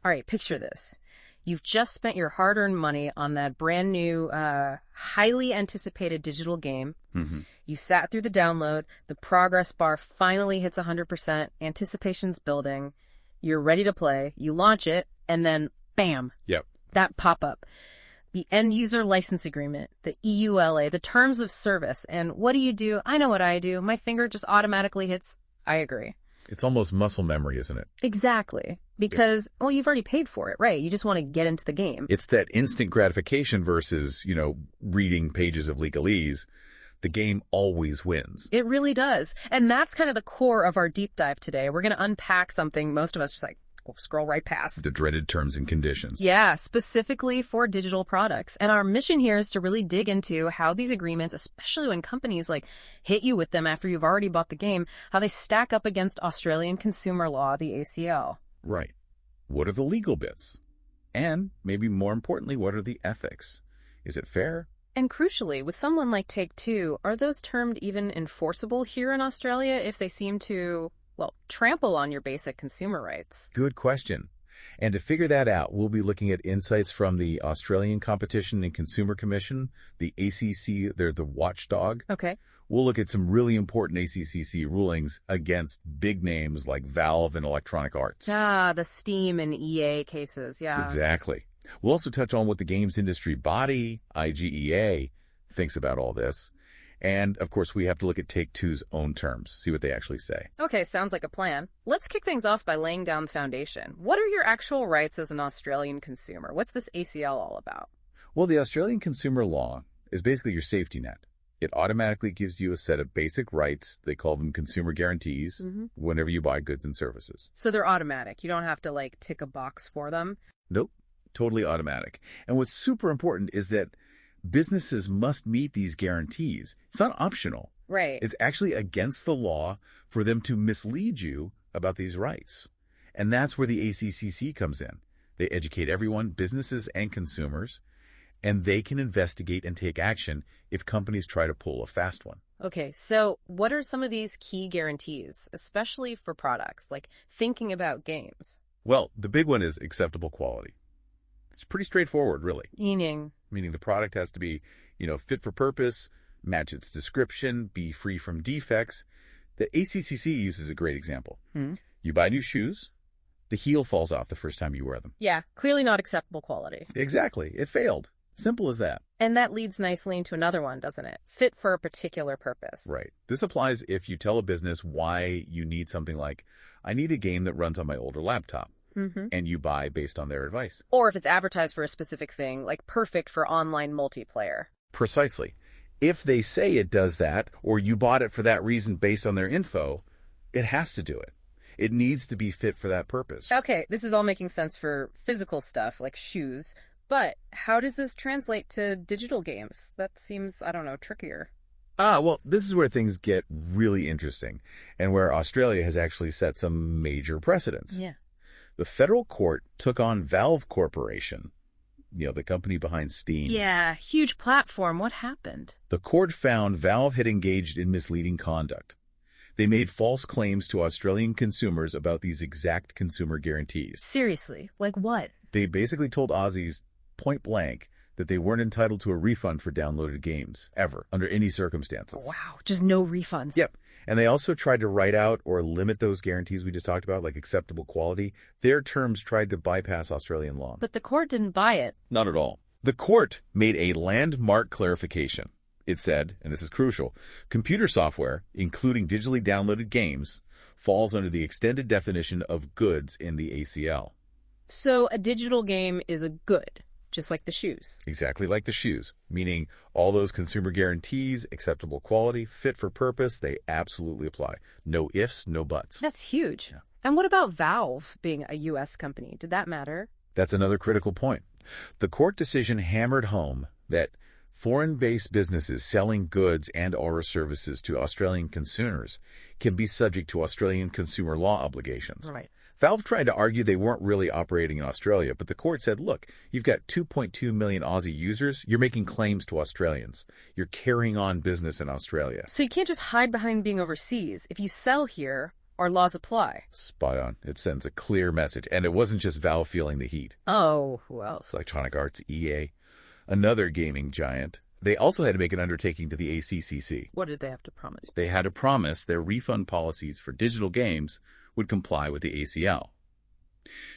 All right, picture this. You've just spent your hard-earned money on that brand new, highly anticipated digital game. Mm-hmm. You sat through the download, the progress bar finally hits 100%, anticipation's building, you're ready to play, you launch it, and then bam, Yep. that pop-up. The end-user license agreement, the EULA, the terms of service, and what do? I know what I do. My finger just automatically hits, I agree. It's almost muscle memory, isn't it? Exactly. Because, well, you've already paid for it, right? You just want to get into the game. It's that instant gratification versus, reading pages of legalese. The game always wins. It really does. And that's kind of the core of our deep dive today. We're going to unpack something most of us just scroll right past. The dreaded terms and conditions. Yeah, specifically for digital products. And our mission here is to really dig into how these agreements, especially when companies hit you with them after you've already bought the game, how they stack up against Australian consumer law, the ACL. Right. What are the legal bits? And maybe more importantly, what are the ethics? Is it fair? And crucially, with someone like Take-Two, are those termed even enforceable here in Australia if they seem to, trample on your basic consumer rights? Good question. And to figure that out, we'll be looking at insights from the Australian Competition and Consumer Commission, the ACC, they're the watchdog. Okay. We'll look at some really important ACCC rulings against big names like Valve and Electronic Arts. Ah, the Steam and EA cases, yeah. Exactly. We'll also touch on what the games industry body, IGEA, thinks about all this. And, of course, we have to look at Take-Two's own terms, see what they actually say. Okay, sounds like a plan. Let's kick things off by laying down the foundation. What are your actual rights as an Australian consumer? What's this ACL all about? Well, the Australian consumer law is basically your safety net. It automatically gives you a set of basic rights. They call them consumer guarantees whenever you buy goods and services. So they're automatic. You don't have to, tick a box for them? Nope, totally automatic. And what's super important is that businesses must meet these guarantees. It's not optional. Right. It's actually against the law for them to mislead you about these rights. And that's where the ACCC comes in. They educate everyone, businesses and consumers, and they can investigate and take action if companies try to pull a fast one. Okay, so what are some of these key guarantees, especially for products, thinking about games? Well, the big one is acceptable quality. It's pretty straightforward, really. Meaning the product has to be, fit for purpose, match its description, be free from defects. The ACCC uses a great example. You buy new shoes, the heel falls off the first time you wear them. Yeah, clearly not acceptable quality. Exactly. It failed. Simple as that. And that leads nicely into another one, doesn't it? Fit for a particular purpose. Right. This applies if you tell a business why you need something like, I need a game that runs on my older laptop. And you buy based on their advice. Or if it's advertised for a specific thing, perfect for online multiplayer. Precisely. If they say it does that, or you bought it for that reason based on their info, it has to do it. It needs to be fit for that purpose. Okay, this is all making sense for physical stuff like shoes, but how does this translate to digital games? That seems, trickier. Well, this is where things get really interesting, and where Australia has actually set some major precedents. Yeah. The federal court took on Valve Corporation, the company behind Steam. Yeah, huge platform. What happened? The court found Valve had engaged in misleading conduct. They made false claims to Australian consumers about these exact consumer guarantees. Seriously? Like what? They basically told Aussies point blank that they weren't entitled to a refund for downloaded games, ever, under any circumstances. Wow, just no refunds. Yep. And they also tried to write out or limit those guarantees we just talked about, like acceptable quality. Their terms tried to bypass Australian law. But the court didn't buy it. Not at all. The court made a landmark clarification. It said, and this is crucial, computer software, including digitally downloaded games, falls under the extended definition of goods in the ACL. So a digital game is a good, just like the shoes. Exactly like the shoes, meaning all those consumer guarantees, acceptable quality, fit for purpose, they absolutely apply. No ifs, no buts. That's huge. Yeah. And what about Valve being a U.S. company? Did that matter? That's another critical point. The court decision hammered home that foreign-based businesses selling goods and/or services to Australian consumers can be subject to Australian consumer law obligations. Right. Valve tried to argue they weren't really operating in Australia, but the court said, look, you've got 2.2 million Aussie users. You're making claims to Australians. You're carrying on business in Australia. So you can't just hide behind being overseas. If you sell here, Our laws apply. Spot on. It sends a clear message. And it wasn't just Valve feeling the heat. Oh, who else? Electronic Arts, EA, another gaming giant. They also had to make an undertaking to the ACCC. What did they have to promise? They had to promise their refund policies for digital games would comply with the ACL.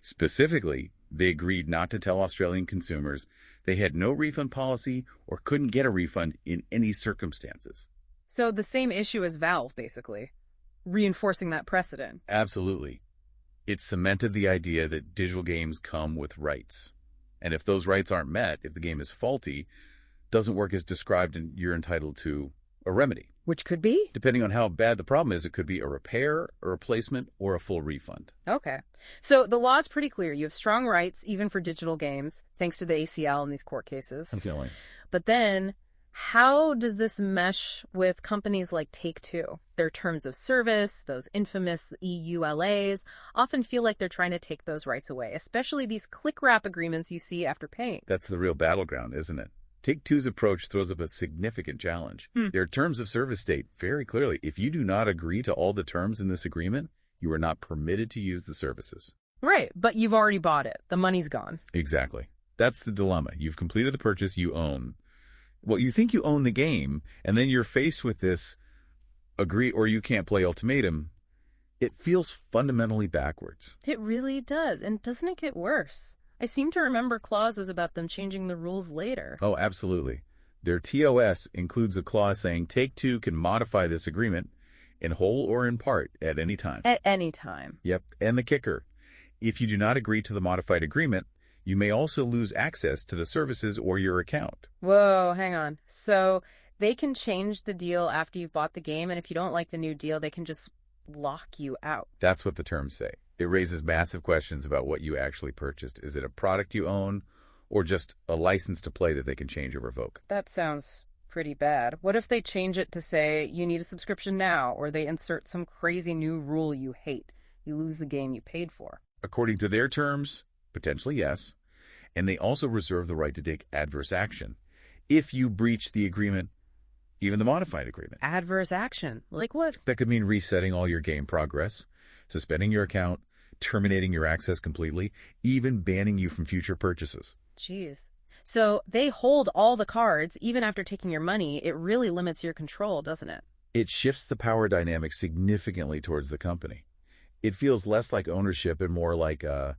Specifically, they agreed not to tell Australian consumers they had no refund policy or couldn't get a refund in any circumstances. So the same issue as Valve, basically, reinforcing that precedent. Absolutely. It cemented the idea that digital games come with rights. And if those rights aren't met, if the game is faulty, doesn't work as described, and you're entitled to a remedy. Which could be? Depending on how bad the problem is, it could be a repair, a replacement, or a full refund. Okay. So the law is pretty clear. You have strong rights, even for digital games, thanks to the ACL in these court cases. Definitely. But then, how does this mesh with companies like Take-Two? Their terms of service, those infamous EULAs, often feel like they're trying to take those rights away, especially these click-wrap agreements you see after paying. That's the real battleground, isn't it? Take-Two's approach throws up a significant challenge. Their terms of service state very clearly, if you do not agree to all the terms in this agreement, you are not permitted to use the services. Right, but you've already bought it. The money's gone. Exactly. That's the dilemma. You've completed the purchase you own. Well, you think you own the game, and then you're faced with this agree or you can't play ultimatum. It feels fundamentally backwards. It really does. And doesn't it get worse? I seem to remember clauses about them changing the rules later. Oh, absolutely. Their TOS includes a clause saying Take-Two can modify this agreement in whole or in part at any time. At any time. Yep. And the kicker, if you do not agree to the modified agreement, you may also lose access to the services or your account. Whoa, hang on. So they can change the deal after you've bought the game, and if you don't like the new deal, they can just lock you out. That's what the terms say. It raises massive questions about what you actually purchased. Is it a product you own or just a license to play that they can change or revoke? That sounds pretty bad. What if they change it to say you need a subscription now, or they insert some crazy new rule you hate? You lose the game you paid for. According to their terms, potentially yes. And they also reserve the right to take adverse action if you breach the agreement, even the modified agreement. Adverse action? Like what? That could mean resetting all your game progress, suspending your account, terminating your access completely, even banning you from future purchases. Jeez. So they hold all the cards even after taking your money. It really limits your control, doesn't it? It shifts the power dynamic significantly towards the company. It feels less like ownership and more like a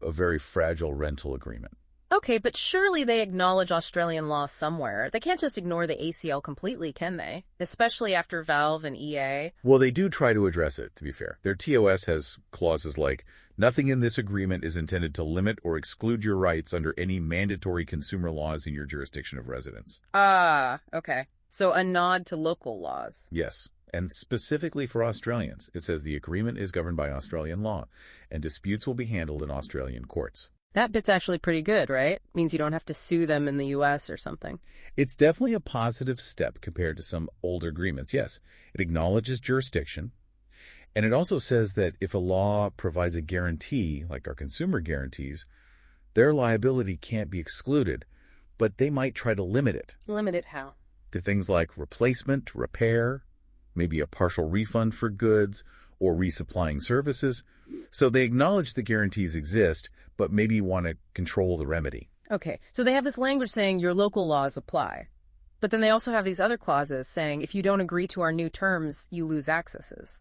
very fragile rental agreement. Okay, but surely they acknowledge Australian law somewhere. They can't just ignore the ACL completely, can they? Especially after Valve and EA. Well, they do try to address it, to be fair. Their TOS has clauses like, nothing in this agreement is intended to limit or exclude your rights under any mandatory consumer laws in your jurisdiction of residence. Ah, okay. So a nod to local laws. Yes, and specifically for Australians. It says the agreement is governed by Australian law, and disputes will be handled in Australian courts. That bit's actually pretty good, right? Means you don't have to sue them in the U.S. or something. It's definitely a positive step compared to some older agreements, yes. It acknowledges jurisdiction, and it also says that if a law provides a guarantee, like our consumer guarantees, their liability can't be excluded, but they might try to limit it. Limit it how? To things like replacement, repair, maybe a partial refund for goods, or resupplying services. So they acknowledge the guarantees exist, but maybe want to control the remedy. Okay, so they have this language saying your local laws apply. But then they also have these other clauses saying if you don't agree to our new terms, you lose accesses.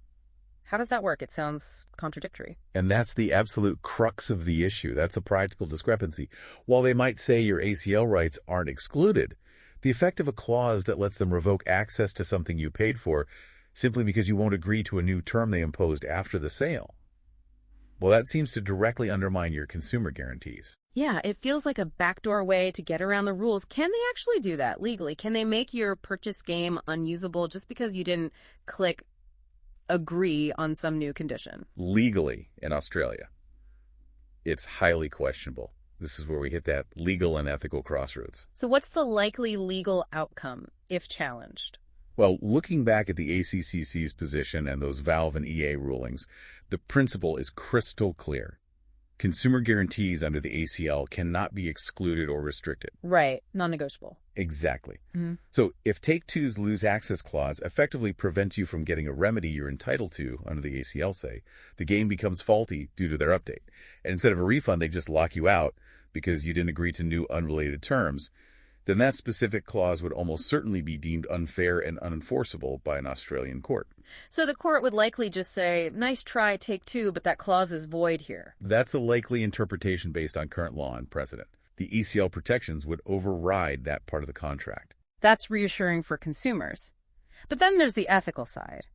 How does that work? It sounds contradictory. And that's the absolute crux of the issue. That's a practical discrepancy. While they might say your ACL rights aren't excluded, the effect of a clause that lets them revoke access to something you paid for simply because you won't agree to a new term they imposed after the sale, well, that seems to directly undermine your consumer guarantees. Yeah, it feels like a backdoor way to get around the rules. Can they actually do that legally? Can they make your purchase game unusable just because you didn't click agree on some new condition? Legally, in Australia, it's highly questionable. This is where we hit that legal and ethical crossroads. So what's the likely legal outcome if challenged? Well, looking back at the ACCC's position and those Valve and EA rulings, the principle is crystal clear. Consumer guarantees under the ACL cannot be excluded or restricted. Right. Non-negotiable. Exactly. Mm-hmm. So if Take-Two's lose access clause effectively prevents you from getting a remedy you're entitled to under the ACL, say, the game becomes faulty due to their update. And instead of a refund, they just lock you out because you didn't agree to new unrelated terms, then that specific clause would almost certainly be deemed unfair and unenforceable by an Australian court. So the court would likely just say, nice try, Take-Two, but that clause is void here. That's a likely interpretation based on current law and precedent. The ACL protections would override that part of the contract. That's reassuring for consumers. But then there's the ethical side.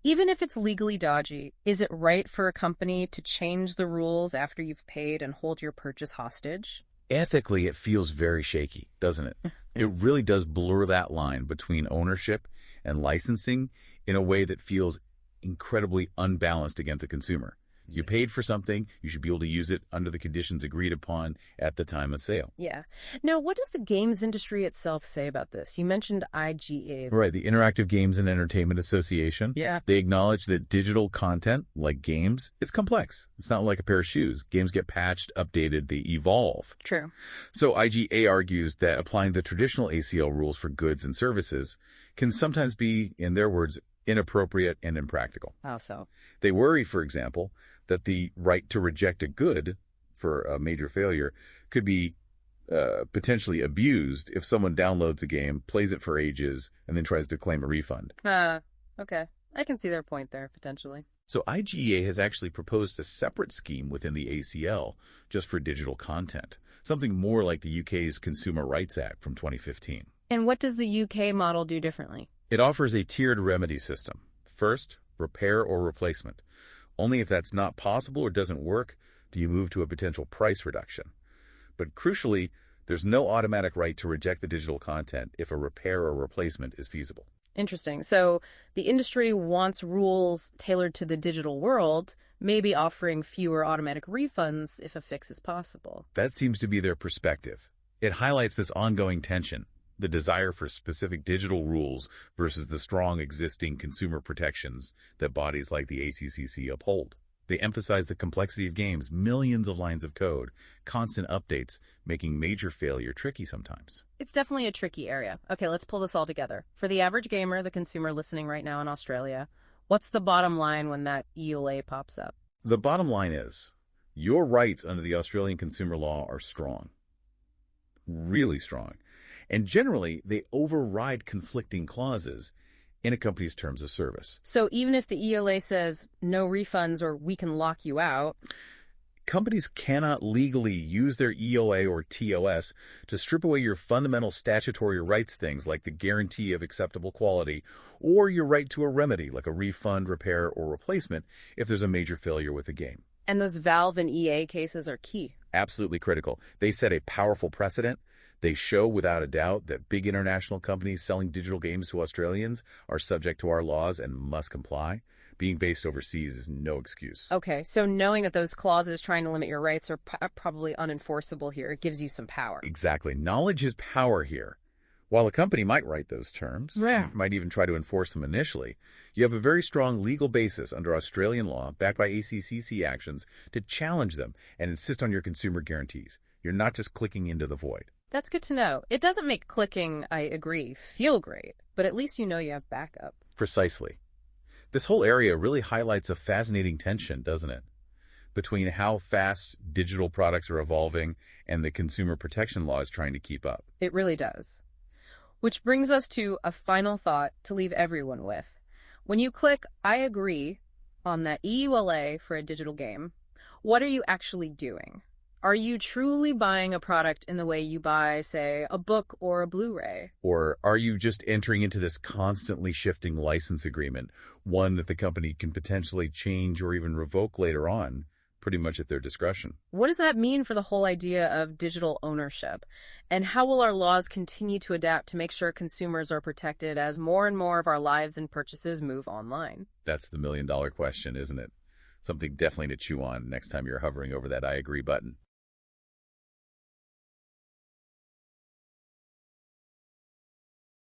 Even if it's legally dodgy, is it right for a company to change the rules after you've paid and hold your purchase hostage? Ethically, it feels very shaky, doesn't it? It really does blur that line between ownership and licensing in a way that feels incredibly unbalanced against the consumer. You paid for something, you should be able to use it under the conditions agreed upon at the time of sale. Yeah. Now, what does the games industry itself say about this? You mentioned IGA. Right, the Interactive Games and Entertainment Association. Yeah. They acknowledge that digital content, like games, is complex. It's not like a pair of shoes. Games get patched, updated, they evolve. True. So IGA argues that applying the traditional ACL rules for goods and services can sometimes be, in their words, inappropriate and impractical. How so? They worry, for example, that the right to reject a good for a major failure could be potentially abused if someone downloads a game, plays it for ages, and then tries to claim a refund. Okay. I can see their point there, potentially. So IGA has actually proposed a separate scheme within the ACL just for digital content, something more like the UK's Consumer Rights Act from 2015. And what does the UK model do differently? It offers a tiered remedy system. First, repair or replacement. Only if that's not possible or doesn't work do you move to a potential price reduction. But crucially, there's no automatic right to reject the digital content if a repair or replacement is feasible. Interesting. So the industry wants rules tailored to the digital world, maybe offering fewer automatic refunds if a fix is possible. That seems to be their perspective. It highlights this ongoing tension, the desire for specific digital rules versus the strong existing consumer protections that bodies like the ACCC uphold. They emphasize the complexity of games, millions of lines of code, constant updates, making major failure tricky sometimes. It's definitely a tricky area. Okay, let's pull this all together. For the average gamer, the consumer listening right now in Australia, what's the bottom line when that EULA pops up? The bottom line is, your rights under the Australian consumer law are strong. Really strong. And generally, they override conflicting clauses in a company's terms of service. So even if the EULA says no refunds or we can lock you out, companies cannot legally use their EOA or TOS to strip away your fundamental statutory rights, things like the guarantee of acceptable quality or your right to a remedy like a refund, repair, or replacement if there's a major failure with the game. And those Valve and EA cases are key. Absolutely critical. They set a powerful precedent. They show without a doubt that big international companies selling digital games to Australians are subject to our laws and must comply. Being based overseas is no excuse. Okay, so knowing that those clauses trying to limit your rights are probably unenforceable here, it gives you some power. Exactly. Knowledge is power here. While a company might write those terms, might even try to enforce them initially, you have a very strong legal basis under Australian law, backed by ACCC actions, to challenge them and insist on your consumer guarantees. You're not just clicking into the void. That's good to know. It doesn't make clicking, I agree, feel great, but at least you know you have backup. Precisely. This whole area really highlights a fascinating tension, doesn't it? Between how fast digital products are evolving and the consumer protection laws trying to keep up. It really does. Which brings us to a final thought to leave everyone with. When you click I agree on that EULA for a digital game, what are you actually doing? Are you truly buying a product in the way you buy, say, a book or a Blu-ray? Or are you just entering into this constantly shifting license agreement, one that the company can potentially change or even revoke later on, pretty much at their discretion? What does that mean for the whole idea of digital ownership? And how will our laws continue to adapt to make sure consumers are protected as more and more of our lives and purchases move online? That's the million-dollar question, isn't it? Something definitely to chew on next time you're hovering over that I agree button.